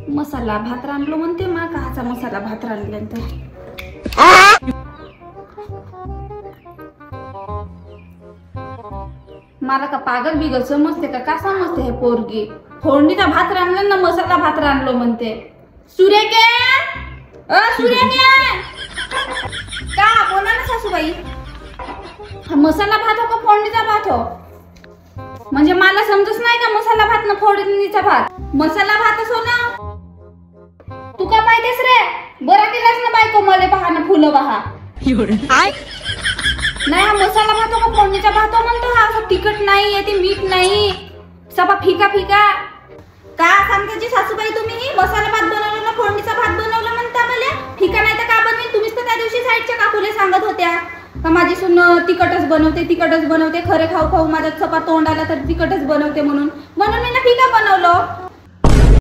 मसाला भात रांधलो म्हणते मा काचा मसाला भात रांधल्यानंतर मला का पागल बिगल समजते का समजते हे पोरगी फोडणीचा भात रांधला ना मसाला भात रांधलो म्हणते सुरेखे सुरेखे का बोला ना सासूबाई हा मसाला भात हो का फोडणीचा भात हो म्हणजे मला समजच नाही का मसाला भात ना फोडणीचा भात मसाला भात असो ना तू का पाहिजेस रे बरा केलास ना बायको मले पहा ना फुलं पहा नाही हा मसाला भात हो का फोडणीचा भात हो म्हणतो हा असं तिखट नाही आहे ते मीठ नाही सपा फिका फिका का सांगताची सासूबाई तुम्ही मसाला भात बनवला ना फोडणीचा भात बनवला म्हणता मला फिका नाही तर का बनवीन तुम्हीच तर त्या दिवशी साईडच्या काकूले सांगत होत्या का माझी सून तिखटच बनवते खरे खाऊ खाऊ माझ्या चपा तोंड आला तर तिखटच बनवते म्हणून मी ना फिका बनवलं